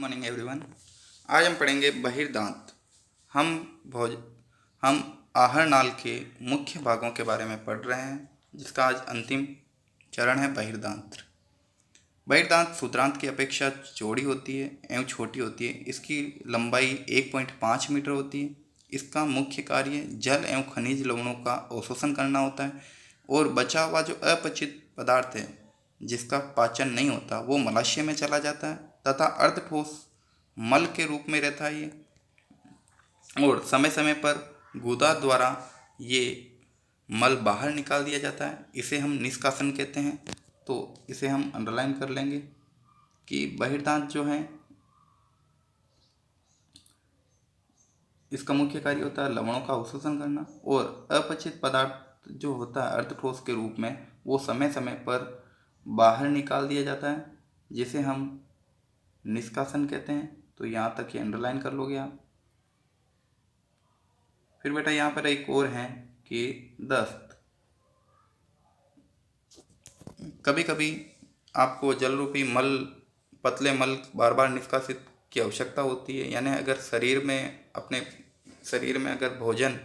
Morning everyone. आज हम पढ़ेंगे बहिर्दांत। हम भोज हम आहार नाल के मुख्य भागों के बारे में पढ़ रहे हैं, जिसका आज अंतिम चरण है बहिर्दांत। बहिर्दांत सूत्रांत की अपेक्षा चौड़ी होती है एवं छोटी होती है। इसकी लंबाई 1.5 मीटर होती है। इसका मुख्य कार्य जल एवं खनिज लवणों का अवशोषण करना होता है और बचा हुआ जो अपचित पदार्थ है जिसका पाचन नहीं होता वो मलाशय में चला जाता है तथा अर्धठोस मल के रूप में रहता है ये। और समय समय पर गुदा द्वारा ये मल बाहर निकाल दिया जाता है। इसे हम निष्कासन कहते हैं। तो इसे हम अंडरलाइन कर लेंगे कि बहिर्दांत जो है इसका मुख्य कार्य होता है लवणों का अवशोषण करना और अपचित पदार्थ जो होता है अर्धठोस के रूप में वो समय समय पर बाहर निकाल दिया जाता है, जिसे हम निष्कासन कहते हैं। तो यहाँ तक ये अंडरलाइन कर लोगे आप। फिर बेटा यहाँ पर एक और है कि दस्त। कभी कभी आपको जल रूपी मल पतले मल बार बार निष्कासित की आवश्यकता होती है, यानी अगर अपने शरीर में अगर भोजन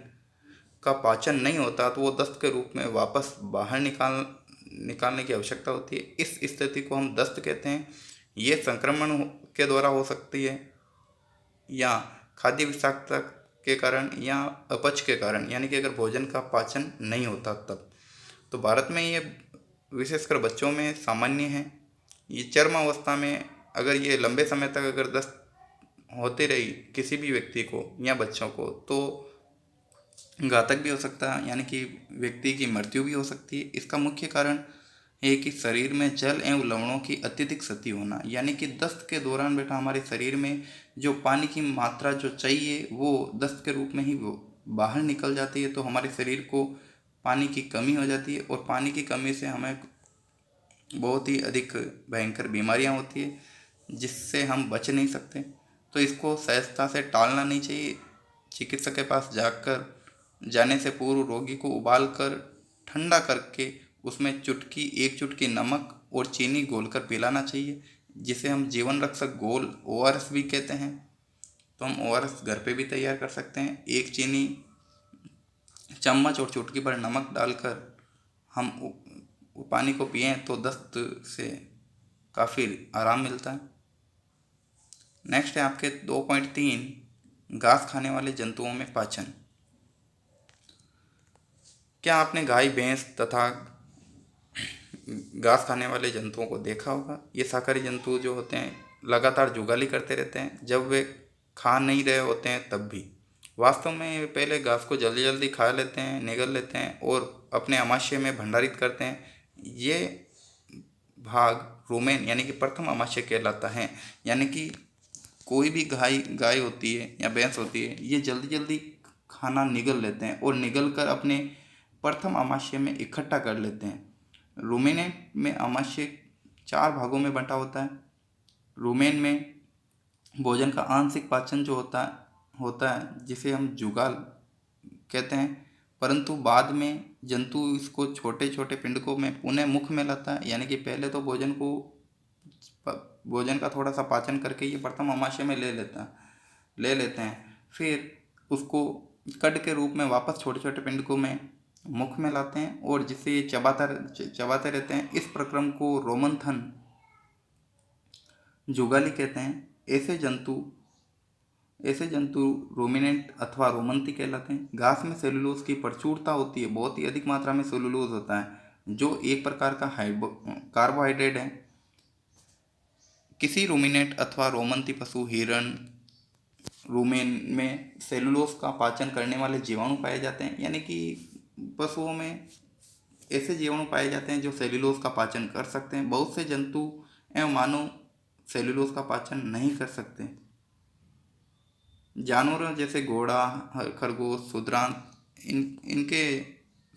का पाचन नहीं होता तो वो दस्त के रूप में वापस बाहर निकालने की आवश्यकता होती है। इस स्थिति को हम दस्त कहते हैं। ये संक्रमण के द्वारा हो सकती है या खाद्य विषाक्तता के कारण या अपच के कारण, यानी कि अगर भोजन का पाचन नहीं होता तब। तो भारत में ये विशेषकर बच्चों में सामान्य है। ये चर्म अवस्था में अगर ये लंबे समय तक अगर दस्त होती रही किसी भी व्यक्ति को या बच्चों को तो घातक भी हो सकता है, यानी कि व्यक्ति की मृत्यु भी हो सकती है। इसका मुख्य कारण है कि शरीर में जल एवं लवणों की अत्यधिक क्षति होना, यानी कि दस्त के दौरान बेटा हमारे शरीर में जो पानी की मात्रा जो चाहिए वो दस्त के रूप में ही वो बाहर निकल जाती है। तो हमारे शरीर को पानी की कमी हो जाती है और पानी की कमी से हमें बहुत ही अधिक भयंकर बीमारियां होती है, जिससे हम बच नहीं सकते। तो इसको सहजता से टालना नहीं चाहिए। चिकित्सक के पास जाने से पूर्व रोगी को उबाल कर ठंडा करके उसमें एक चुटकी नमक और चीनी घोलकर पिलाना चाहिए, जिसे हम जीवन रक्षक घोल ORS भी कहते हैं। तो हम ORS घर पे भी तैयार कर सकते हैं। एक चीनी चम्मच और चुटकी भर नमक डालकर हम पानी को पिएं तो दस्त से काफ़ी आराम मिलता है। नेक्स्ट है आपके 2.3 घास खाने वाले जंतुओं में पाचन। क्या आपने गाय भैंस तथा घास खाने वाले जंतुओं को देखा होगा? ये शाकाहारी जंतु जो होते हैं लगातार जुगाली करते रहते हैं, जब वे खा नहीं रहे होते हैं तब भी। वास्तव में पहले घास को जल्दी जल्दी खा लेते हैं, निगल लेते हैं और अपने आमाशय में भंडारित करते हैं। ये भाग रुमेन यानी कि प्रथम आमाशय कहलाता है। यानी कि कोई भी गाय होती है या भैंस होती है, ये जल्दी जल्दी खाना निगल लेते हैं और निगल कर अपने प्रथम आमाशय में इकट्ठा कर लेते हैं। रूमेनेट में आमाशय 4 भागों में बंटा होता है। रूमेन में भोजन का आंशिक पाचन जो होता है जिसे हम जुगाल कहते हैं, परंतु बाद में जंतु इसको छोटे छोटे पिंडकों में पुनः मुख में लाता है। यानी कि पहले तो भोजन का थोड़ा सा पाचन करके ये प्रथम आमाशय में ले लेते हैं, फिर उसको कड के रूप में वापस छोटे छोटे पिंडकों में मुख में लाते हैं और जिसे ये चबाते रहते हैं। इस प्रक्रम को रोमंथन जुगाली कहते हैं। ऐसे जंतु रोमिनेंट अथवा रोमंती कहलाते हैं। घास में सेलुलोज की प्रचुरता होती है, बहुत ही अधिक मात्रा में सेलुलोज होता है, जो एक प्रकार का कार्बोहाइड्रेट है। किसी रूमिनेट अथवा रोमंती पशु हिरण रूमेन में सेलुलोज का पाचन करने वाले जीवाणु पाए जाते हैं। यानी कि पशुओं में ऐसे जीवाणु पाए जाते हैं जो सेलुलोज का पाचन कर सकते हैं। बहुत से जंतु एवं मानव सेलुलोज का पाचन नहीं कर सकते। जानवरों जैसे घोड़ा, खरगोश, इनके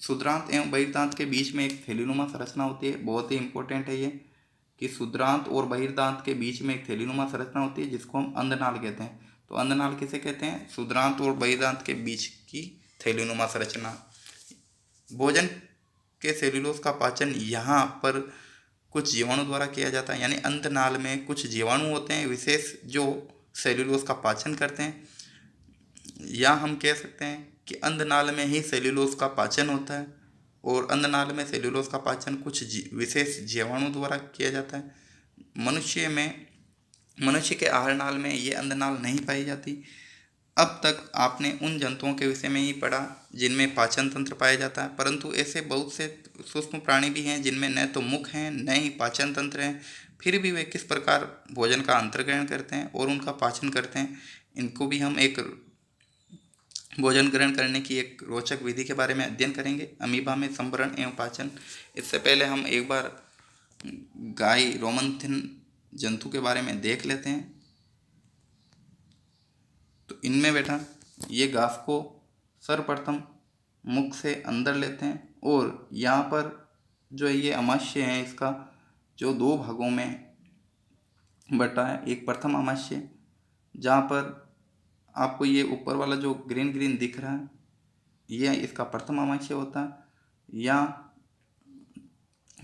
शुद्रांत एवं बहिर्दांत के बीच में एक थैलीनुमा संरचना होती है। बहुत ही इंपॉर्टेंट है ये कि शुद्रांत और बहिर्दांत के बीच में एक थैलीनुमा संरचना होती है, जिसको हम अंधनाल कहते हैं। तो अंधनाल किसे कहते हैं? शुद्रांत और बहिर्दांत के बीच की थैलीनुमा संरचना। भोजन के सेलुलोज का पाचन यहाँ पर कुछ जीवाणु द्वारा किया जाता है, यानी अंतनाल में कुछ जीवाणु होते हैं विशेष जो सेल्यूलोज का पाचन करते हैं, या हम कह सकते हैं कि अंधनाल में ही सेल्यूलोज का पाचन होता है, और अंधनाल में सेल्यूलोज का पाचन कुछ विशेष जीवाणु द्वारा किया जाता है। मनुष्य के आहार नाल में ये अंधनाल नहीं पाई जाती। अब तक आपने उन जंतुओं के विषय में ही पढ़ा जिनमें पाचन तंत्र पाया जाता है, परंतु ऐसे बहुत से सूक्ष्म प्राणी भी हैं जिनमें न तो मुख हैं न ही पाचन तंत्र हैं, फिर भी वे किस प्रकार भोजन का अंतर्ग्रहण करते हैं और उनका पाचन करते हैं, इनको भी हम एक भोजन ग्रहण करने की एक रोचक विधि के बारे में अध्ययन करेंगे, अमीबा में संभरण एवं पाचन। इससे पहले हम एक बार गाय रोमन्थिन जंतु के बारे में देख लेते हैं। तो इनमें बेटा ये घास को सर्वप्रथम मुख से अंदर लेते हैं, और यहाँ पर जो ये अमाशय है इसका जो दो भागों में बटा है। एक प्रथम अमाशय जहाँ पर आपको ये ऊपर वाला जो ग्रीन ग्रीन दिख रहा है ये इसका प्रथम अमाशय होता है। यहाँ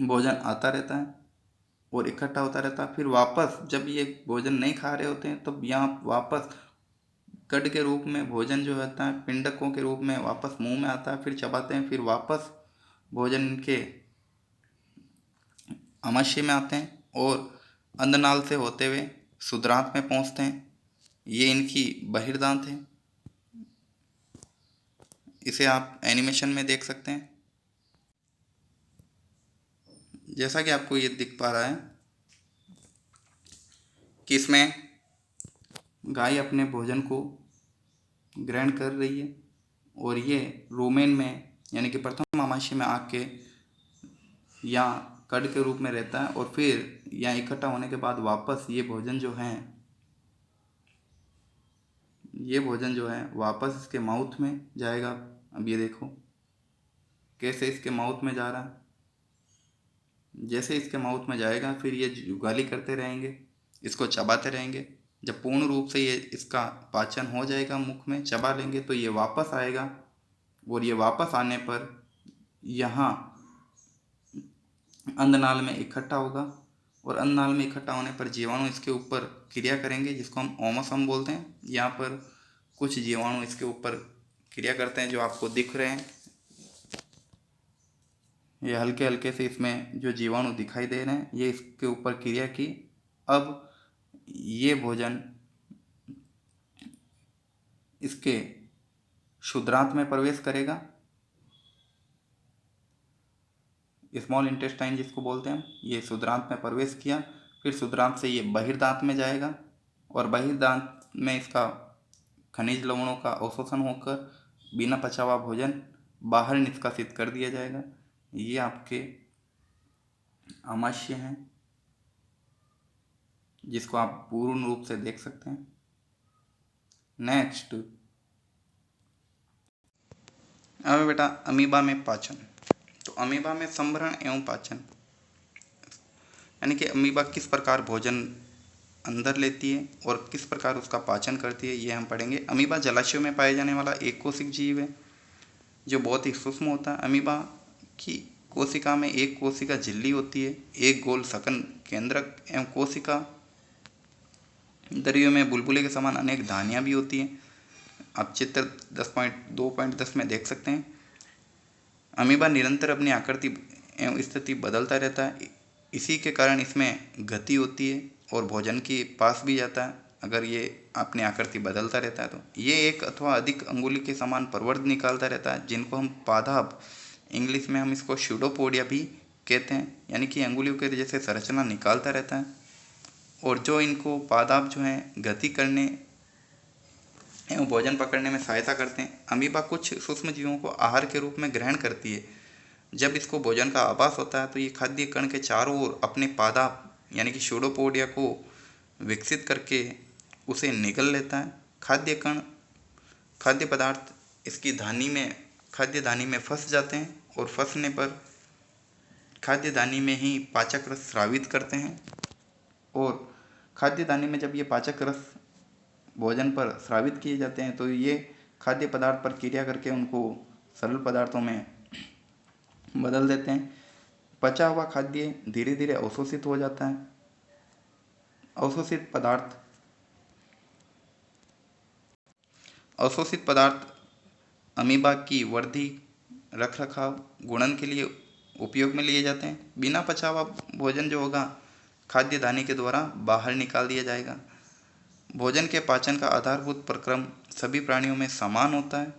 भोजन आता रहता है और इकट्ठा होता रहता है, फिर वापस जब ये भोजन नहीं खा रहे होते हैं तब यहाँ वापस कड के रूप में भोजन जो होता है पिंडकों के रूप में वापस मुंह में आता है, फिर चबाते हैं, फिर वापस भोजन इनके अमाशय में आते हैं और अंधनाल से होते हुए शुद्रांत में पहुंचते हैं। ये इनकी बहिर्दांत है, इसे आप एनिमेशन में देख सकते हैं। जैसा कि आपको ये दिख पा रहा है कि इसमें गाय अपने भोजन को ग्रहण कर रही है और ये रूमेन में यानी कि प्रथम अमाशय में आके या कड के रूप में रहता है, और फिर यहाँ इकट्ठा होने के बाद वापस ये भोजन जो है वापस इसके माउथ में जाएगा। अब ये देखो कैसे इसके माउथ में जा रहा है। जैसे इसके माउथ में जाएगा फिर ये जुगाली करते रहेंगे, इसको चबाते रहेंगे। जब पूर्ण रूप से ये इसका पाचन हो जाएगा मुख में चबा लेंगे तो ये वापस आएगा, और ये वापस आने पर यहाँ अंधनाल में इकट्ठा होगा, और अंधनाल में इकट्ठा होने पर जीवाणु इसके ऊपर क्रिया करेंगे जिसको हम ओमोसम बोलते हैं। यहाँ पर कुछ जीवाणु इसके ऊपर क्रिया करते हैं जो आपको दिख रहे हैं। ये हल्के हल्के से इसमें जो जीवाणु दिखाई दे रहे हैं ये इसके ऊपर क्रिया की। अब ये भोजन इसके क्षुद्रांत में प्रवेश करेगा, स्मॉल इंटेस्टाइन जिसको बोलते हैं। ये क्षुद्रांत में प्रवेश किया, फिर क्षुद्रांत से ये बहिर्दांत में जाएगा, और बहिर्दांत में इसका खनिज लवणों का अवशोषण होकर बिना पचा हुआ भोजन बाहर निष्कासित कर दिया जाएगा। ये आपके आमाशय हैं जिसको आप पूर्ण रूप से देख सकते हैं। नेक्स्ट अब बेटा अमीबा में पाचन। तो अमीबा में संभरण एवं पाचन यानी कि अमीबा किस प्रकार भोजन अंदर लेती है और किस प्रकार उसका पाचन करती है ये हम पढ़ेंगे। अमीबा जलाशयों में पाए जाने वाला एक कोशिक जीव है जो बहुत ही सूक्ष्म होता है। अमीबा की कोशिका में एक कोशिका झिल्ली होती है, एक गोल सकन केंद्रक एवं कोशिका दरियों में बुलबुले के समान अनेक धानियाँ भी होती हैं। आप चित्र 10.2.10 में देख सकते हैं। अमीबा निरंतर अपनी आकृति एवं स्थिति बदलता रहता है, इसी के कारण इसमें गति होती है और भोजन के पास भी जाता है अगर ये अपनी आकृति बदलता रहता है। तो ये एक अथवा अधिक अंगुली के समान प्रवर्ध निकालता रहता है जिनको हम पादाब, इंग्लिश में हम इसको स्यूडोपोडिया भी कहते हैं, यानी कि अंगुलियों के जैसे संरचना निकालता रहता है। और जो इनको पादाब जो हैं गति करने एवं भोजन पकड़ने में सहायता करते हैं। अमीबा कुछ सूक्ष्म जीवों को आहार के रूप में ग्रहण करती है। जब इसको भोजन का आभास होता है तो ये खाद्य कण के चारों ओर अपने पादाब यानी कि स्यूडोपोडिया को विकसित करके उसे निगल लेता है। खाद्य पदार्थ इसकी खाद्य धानी में फंस जाते हैं और फंसने पर खाद्य धानी में ही पाचक रस स्रावित करते हैं, और खाद्य दानी में जब ये पाचक रस भोजन पर स्रावित किए जाते हैं तो ये खाद्य पदार्थ पर क्रिया करके उनको सरल पदार्थों में बदल देते हैं। पचा हुआ खाद्य धीरे धीरे अवशोषित हो जाता है। अवशोषित पदार्थ अमीबा की वृद्धि, रखरखाव, गुणन के लिए उपयोग में लिए जाते हैं। बिना पचा हुआ भोजन जो होगा खाद्य दानी के द्वारा बाहर निकाल दिया जाएगा। भोजन के पाचन का आधारभूत प्रक्रम सभी प्राणियों में समान होता है,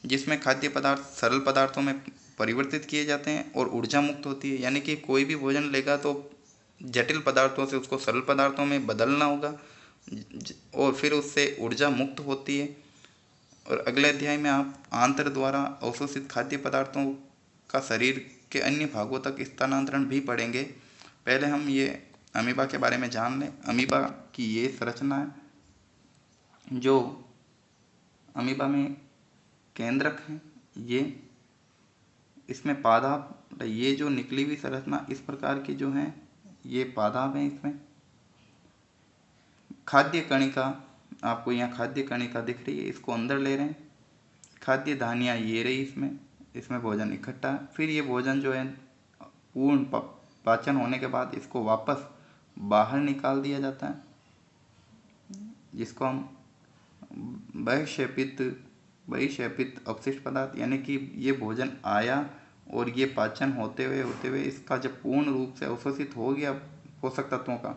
जिसमें खाद्य पदार्थ सरल पदार्थों में परिवर्तित किए जाते हैं और ऊर्जा मुक्त होती है। यानी कि कोई भी भोजन लेगा तो जटिल पदार्थों से उसको सरल पदार्थों में बदलना होगा और फिर उससे ऊर्जा मुक्त होती है। और अगले अध्याय में आप आंत्र द्वारा अवशोषित खाद्य पदार्थों का शरीर के अन्य भागों तक स्थानांतरण भी पढ़ेंगे। पहले हम ये अमीबा के बारे में जान लें। अमीबा की ये संरचना है, जो अमीबा में केंद्रक हैं, ये इसमें पादाप, ये जो निकली हुई संरचना इस प्रकार की जो है ये पादाप है। इसमें खाद्य कणिका, आपको यहाँ खाद्य कणिका दिख रही है, इसको अंदर ले रहे हैं। खाद्य धानियाँ ये रही, इसमें भोजन इकट्ठा है। फिर ये भोजन जो है पूर्ण पाचन होने के बाद इसको वापस बाहर निकाल दिया जाता है, जिसको हम बहिक्षेपित अपशिष्ट पदार्थ, यानी कि ये भोजन आया और ये पाचन होते हुए इसका जब पूर्ण रूप से अवशोषित हो गया पोषक तत्वों का,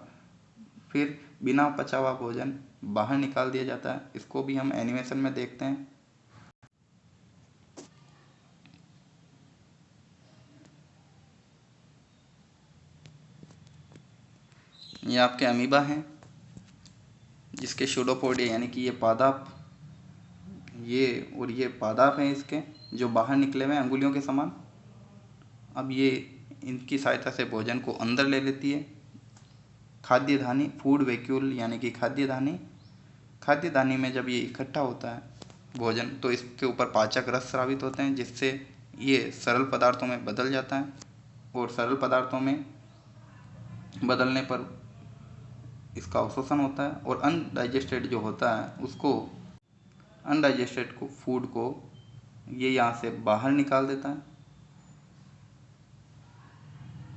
फिर बिना पचा हुआ भोजन बाहर निकाल दिया जाता है। इसको भी हम एनिमेशन में देखते हैं। ये आपके अमीबा हैं, जिसके सूडोपोडिया यानी कि ये पादाप, ये पादाप हैं इसके, जो बाहर निकले हुए अंगुलियों के समान। अब ये इनकी सहायता से भोजन को अंदर ले लेती है। खाद्य धानी, फूड वैक्यूल यानी कि खाद्य धानी में जब ये इकट्ठा होता है भोजन, तो इसके ऊपर पाचक रस स्रावित होते हैं, जिससे ये सरल पदार्थों में बदल जाता है। और सरल पदार्थों में बदलने पर इसका अवशोषण होता है और अनडाइजेस्टेड जो होता है उसको, अनडाइजेस्टेड को फूड को ये यहाँ से बाहर निकाल देता है।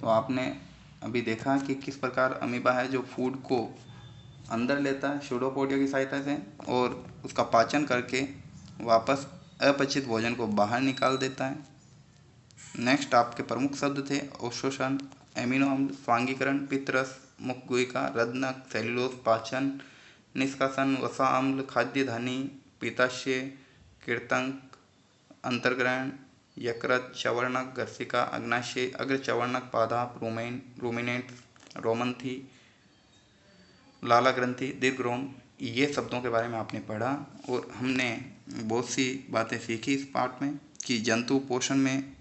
तो आपने अभी देखा कि किस प्रकार अमीबा है जो फूड को अंदर लेता है सूडोपोडिया की सहायता से और उसका पाचन करके वापस अपचित भोजन को बाहर निकाल देता है। नेक्स्ट आपके प्रमुख शब्द थे अवशोषण, एमिनो अम्ल, स्वांगीकरण, पित्तरस, मुखगुहिका, रदनक, सेल्यूलोज, पाचन, निष्कासन, वसा अम्ल, खाद्य धानी, पित्ताशय, कीटंक, अंतर्ग्रहण, यकृत, चवर्णक, गर्सिका, अग्नाशय, अग्रचवर्णक, पादाप, रूमिनेंट, रोमंथी, लाला ग्रंथि, दीर्घरोम, ये शब्दों के बारे में आपने पढ़ा। और हमने बहुत सी बातें सीखी इस पाठ में कि जंतु पोषण में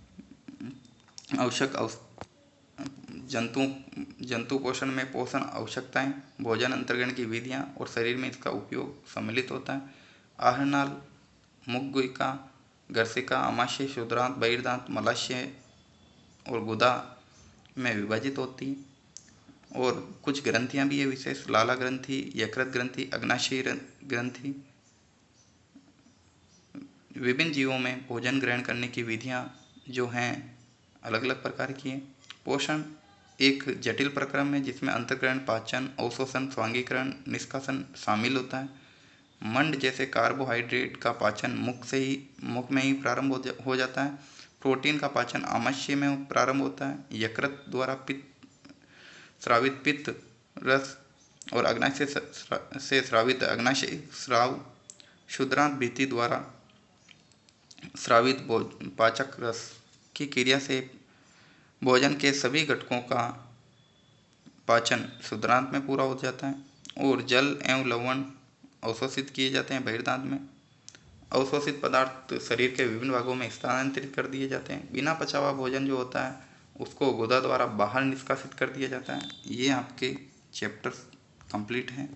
जंतु पोषण में पोषण आवश्यकताएं, भोजन अंतर्ग्रहण की विधियां और शरीर में इसका उपयोग सम्मिलित होता है। आहारनाल, मुखगुहिका, गर्सिका, आमाशय, क्षुद्रांत, बहिर्दांत, मलाशय और गुदा में विभाजित होती हैं। और कुछ ग्रंथियां भी है विशेष, लाला ग्रंथि, यकृत ग्रंथि, अग्नाशयी ग्रंथि। विभिन्न जीवों में भोजन ग्रहण करने की विधियां जो हैं अलग अलग प्रकार की हैं। पोषण एक जटिल प्रक्रम है जिसमें अंतर्ग्रहण, पाचन, अवशोषण, स्वांगीकरण, निष्कासन शामिल होता है। मंड जैसे कार्बोहाइड्रेट का पाचन मुख में ही प्रारंभ हो जाता है। प्रोटीन का पाचन आमाशय में प्रारंभ होता है। यकृत द्वारा स्रावित पित्त रस और अग्नाशय से स्रावित अग्नाशय स्राव, क्षुद्रांत भित्ति द्वारा स्रावित पाचक रस की क्रिया से भोजन के सभी घटकों का पाचन क्षुद्रांत में पूरा हो जाता है और जल एवं लवण अवशोषित किए जाते हैं बहिर्दांत में। अवशोषित पदार्थ शरीर के विभिन्न भागों में स्थानांतरित कर दिए जाते हैं। बिना पचा हुआ भोजन जो होता है उसको गुदा द्वारा बाहर निष्कासित कर दिया जाता है। ये आपके चैप्टर्स कंप्लीट हैं।